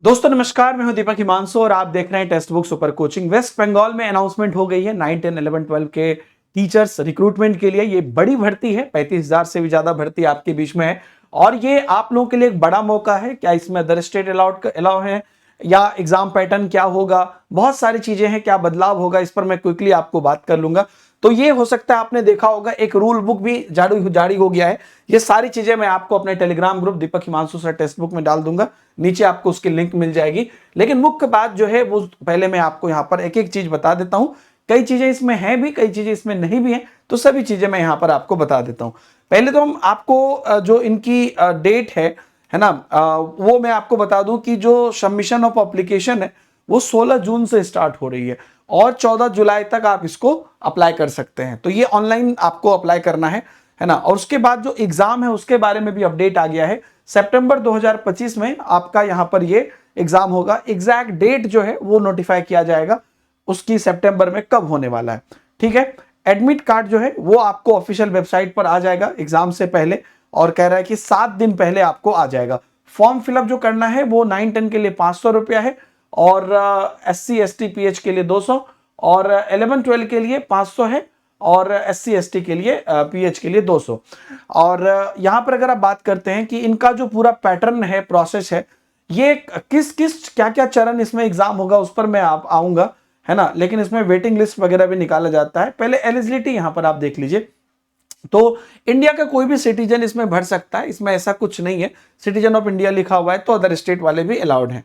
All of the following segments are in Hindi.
दोस्तों नमस्कार, मैं हूं दीपक हिमांशु और आप देख रहे हैं textbook super coaching. West Bengal में अनाउंसमेंट हो गई है 9, 10, 11, 12 के टीचर्स रिक्रूटमेंट के लिए। ये बड़ी भर्ती है, 35,000 से भी ज्यादा भर्ती आपके बीच में है और ये आप लोगों के लिए एक बड़ा मौका है। क्या इसमें अदर स्टेट अलाउ है या एग्जाम पैटर्न क्या होगा, बहुत सारी चीजें हैं, क्या बदलाव होगा, इस पर मैं क्विकली आपको बात कर लूंगा। तो ये हो सकता है आपने देखा होगा एक रूल बुक भी जारी हो गया है। ये सारी चीजें मैं आपको अपने टेलीग्राम ग्रुप दीपक हिमांशु सर टेक्स्ट बुक में डाल दूंगा, नीचे आपको उसकी लिंक मिल जाएगी। लेकिन मुख्य बात जो है वो पहले मैं आपको यहाँ पर एक एक चीज बता देता हूँ। कई चीजें इसमें हैं भी, कई चीजें इसमें नहीं भी हैं, तो सभी चीजें मैं यहाँ पर आपको बता देता हूँ। पहले तो हम आपको जो इनकी डेट है ना, वो मैं आपको बता दूं कि जो सबमिशन ऑफ एप्लीकेशन है वो 16 जून से स्टार्ट हो रही है और 14 जुलाई तक आप इसको अप्लाई कर सकते हैं। तो ये ऑनलाइन आपको अप्लाई करना है ना। और उसके बाद जो एग्जाम है उसके बारे में भी अपडेट आ गया है। सितंबर 2025 में आपका यहां पर ये एग्जाम होगा। एग्जैक्ट डेट जो है वो नोटिफाई किया जाएगा उसकी, सितंबर में कब होने वाला है। ठीक है, एडमिट कार्ड जो है वो आपको ऑफिशियल वेबसाइट पर आ जाएगा एग्जाम से पहले, और कह रहा है कि 7 दिन पहले आपको आ जाएगा। फॉर्म फिलअप जो करना है वो 9, 10 के लिए 500 रुपया है और SC, ST, PH के लिए 200 और 11, 12 के लिए 500 है और SC, ST के लिए PH के लिए 200। और यहां पर अगर आप बात करते हैं कि इनका जो पूरा पैटर्न है, प्रोसेस है, ये किस किस क्या क्या चरण इसमें एग्जाम होगा उस पर मैं आऊंगा, है ना। लेकिन इसमें वेटिंग लिस्ट वगैरह भी निकाला जाता है। पहले एलिजिबिलिटी यहां पर आप देख लीजिए। तो इंडिया का कोई भी सिटीजन इसमें भर सकता है, इसमें ऐसा कुछ नहीं है। सिटीजन ऑफ इंडिया लिखा हुआ है तो अदर स्टेट वाले भी अलाउड हैं।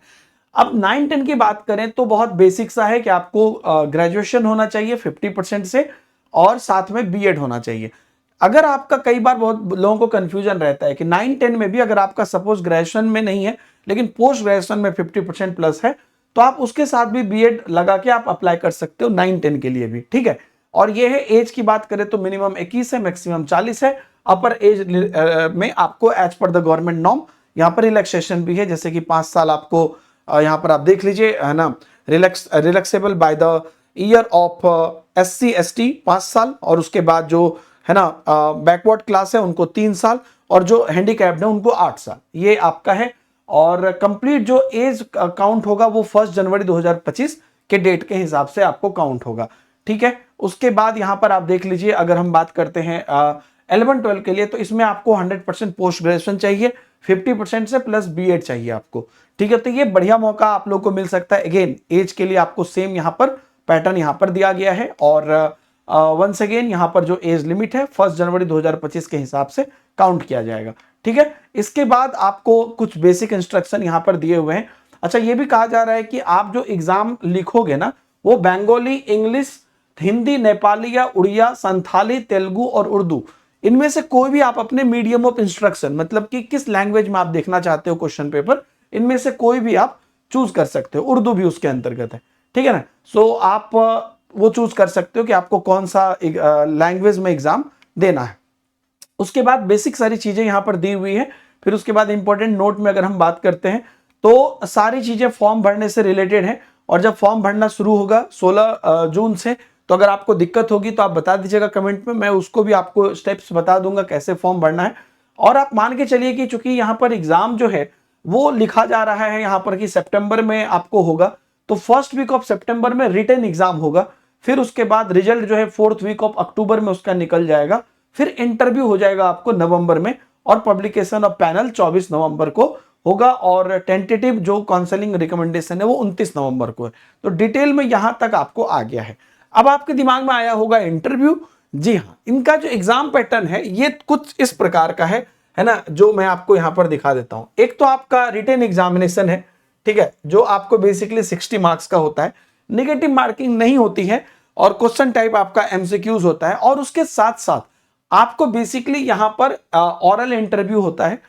अब 9, 10 की बात करें तो बहुत बेसिक सा है कि आपको ग्रेजुएशन होना चाहिए 50% से और साथ में बीएड होना चाहिए। अगर आपका, कई बार बहुत लोगों को कंफ्यूजन रहता है कि 9, 10 में भी अगर आपका सपोज ग्रेजुएशन में नहीं है लेकिन पोस्ट ग्रेजुएशन में 50% प्लस है तो आप उसके साथ भी बीएड लगा के आप अप्लाई कर सकते हो 9, 10 के लिए भी। ठीक है, और ये है एज की बात करें तो मिनिमम 21 है, मैक्सिमम 40 है। अपर एज में आपको as per the government norm यहाँ पर रिलैक्सेशन भी है, जैसे कि 5 साल आपको यहाँ पर आप देख लीजिए, है ना। Relaxable by the year of SC, ST 5 साल, और उसके बाद जो है ना बैकवर्ड क्लास है उनको 3 साल और जो हैंडीकैप्ड है उनको 8 साल, ये आपका है। और कंप्लीट जो एज काउंट होगा वो 1 जनवरी 2025 के डेट के हिसाब से आपको काउंट होगा। ठीक है, उसके बाद यहां पर आप देख लीजिए, अगर हम बात करते हैं 11, 12 के लिए तो इसमें आपको 100% पोस्ट ग्रेजुएशन चाहिए, 50% से प्लस बीएड चाहिए आपको। ठीक है, तो ये बढ़िया मौका आप लोग को मिल सकता है। अगेन एज के लिए आपको सेम यहां पर पैटर्न यहां पर दिया गया है और वंस अगेन यहां पर जो एज लिमिट है 1 जनवरी 2025 के हिसाब से काउंट किया जाएगा। ठीक है, इसके बाद आपको कुछ बेसिक इंस्ट्रक्शन यहां पर दिए हुए हैं। अच्छा, ये भी कहा जा रहा है कि आप जो एग्जाम लिखोगे ना वो बंगाली, इंग्लिश, हिंदी, नेपाली या उड़िया, संथाली, तेलुगु और उर्दू, इनमें से कोई भी आप अपने मीडियम ऑफ इंस्ट्रक्शन, मतलब कि किस लैंग्वेज में आप देखना चाहते हो क्वेश्चन पेपर, इनमें से कोई भी आप चूज कर सकते हो। उर्दू भी उसके अंतर्गत है। ठीक है ना, सो आप वो चूज कर सकते हो कि आपको कौन सा लैंग्वेज में एग्जाम देना है। उसके बाद बेसिक सारी चीजें यहां पर दी हुई है। फिर उसके बाद इंपॉर्टेंट नोट में अगर हम बात करते हैं तो सारी चीजें फॉर्म भरने से रिलेटेड है और जब फॉर्म भरना शुरू होगा 16 जून से, तो अगर आपको दिक्कत होगी तो आप बता दीजिएगा कमेंट में, मैं उसको भी आपको स्टेप्स बता दूंगा कैसे फॉर्म भरना है। और आप मान के चलिए कि चूंकि यहाँ पर एग्जाम जो है वो लिखा जा रहा है यहाँ पर कि सितंबर में आपको होगा, तो फर्स्ट वीक ऑफ सितंबर में रिटन एग्जाम होगा। फिर उसके बाद रिजल्ट जो है 4th वीक ऑफ अक्टूबर में उसका निकल जाएगा। फिर इंटरव्यू हो जाएगा आपको नवंबर में और पब्लिकेशन ऑफ पैनल 24 नवंबर को होगा और टेंटेटिव जो काउंसलिंग रिकमेंडेशन है वो 29 नवंबर को है। तो डिटेल में यहां तक आपको आ गया है। अब आपके दिमाग में आया होगा इंटरव्यू। जी हाँ, इनका जो एग्जाम पैटर्न है ये कुछ इस प्रकार का है ना, जो मैं आपको यहां पर दिखा देता हूं। एक तो आपका रिटन एग्जामिनेशन है, ठीक है, जो आपको बेसिकली 60 मार्क्स का होता है, निगेटिव मार्किंग नहीं होती है और क्वेश्चन टाइप आपका MCQs होता है। और उसके साथ साथ आपको बेसिकली यहां पर ऑरल इंटरव्यू होता है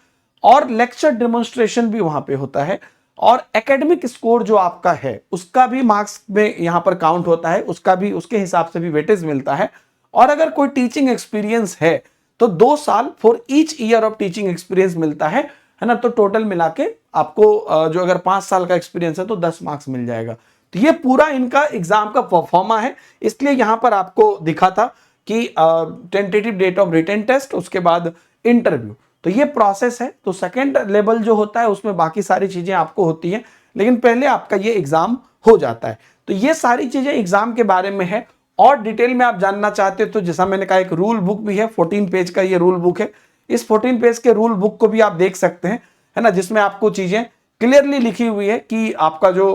और लेक्चर डेमोन्स्ट्रेशन भी वहां पे होता है और एकेडमिक स्कोर जो आपका है उसका भी मार्क्स में यहां पर काउंट होता है, उसका भी उसके हिसाब से भी वेटेज मिलता है। और अगर कोई टीचिंग एक्सपीरियंस है तो 2 साल for each year of teaching experience मिलता है ना। तो टोटल मिला के आपको जो अगर 5 साल का एक्सपीरियंस है तो 10 मार्क्स मिल जाएगा। तो ये पूरा इनका एग्जाम का परफॉर्मा है, इसलिए यहां पर आपको दिखा था कि tentative date of written test, उसके बाद इंटरव्यू, तो ये प्रोसेस है। तो सेकंड लेवल जो होता है उसमें बाकी सारी चीजें आपको होती हैं, लेकिन पहले आपका ये एग्जाम हो जाता है। तो ये सारी चीजें एग्जाम के बारे में है। और डिटेल में आप जानना चाहते हो तो जैसा मैंने कहा एक रूल बुक भी है, 14 पेज का ये रूल बुक है। इस 14 पेज के रूल बुक को भी आप देख सकते हैं, है ना, जिसमें आपको चीजें क्लियरली लिखी हुई है कि आपका जो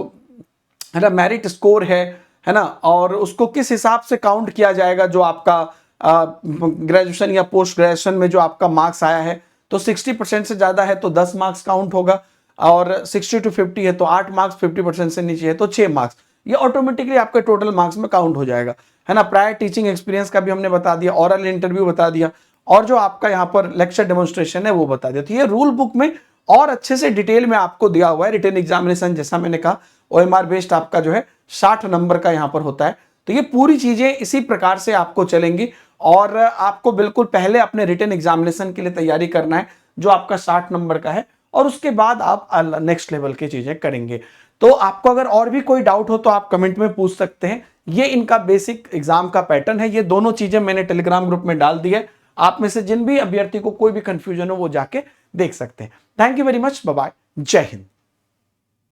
है ना मेरिट स्कोर है ना, और उसको किस हिसाब से काउंट किया जाएगा। जो आपका ग्रेजुएशन या पोस्ट ग्रेजुएशन में जो आपका मार्क्स आया है, तो 60% से ज्यादा है तो 10 मार्क्स काउंट होगा, और 60 to 50 है तो 8 मार्क्स, 50% से नीचे है तो 6 मार्क्स। ये ऑटोमेटिकली आपके टोटल मार्क्स में काउंट हो जाएगा, है ना। प्रायर टीचिंग एक्सपीरियंस का भी हमने बता दिया, ओरल इंटरव्यू बता दिया, और जो आपका यहाँ पर लेक्चर डेमोन्स्ट्रेशन है वो बता दिया। तो ये रूल बुक में और अच्छे से डिटेल में आपको दिया हुआ है। रिटन एग्जामिनेशन जैसा मैंने कहा OMR बेस्ड आपका जो है 60 नंबर का यहाँ पर होता है। तो ये पूरी चीजें इसी प्रकार से आपको चलेंगी, और आपको बिल्कुल पहले अपने रिटन एग्जामिनेशन के लिए तैयारी करना है जो आपका 60 नंबर का है, और उसके बाद आप नेक्स्ट लेवल की चीजें करेंगे। तो आपको अगर और भी कोई डाउट हो तो आप कमेंट में पूछ सकते हैं। ये इनका बेसिक एग्जाम का पैटर्न है। ये दोनों चीजें मैंने टेलीग्राम ग्रुप में डाल दी है। आप में से जिन भी अभ्यर्थी को कोई भी कंफ्यूजन हो वो जाके देख सकते हैं। Thank you very much, bye bye, जय हिंद।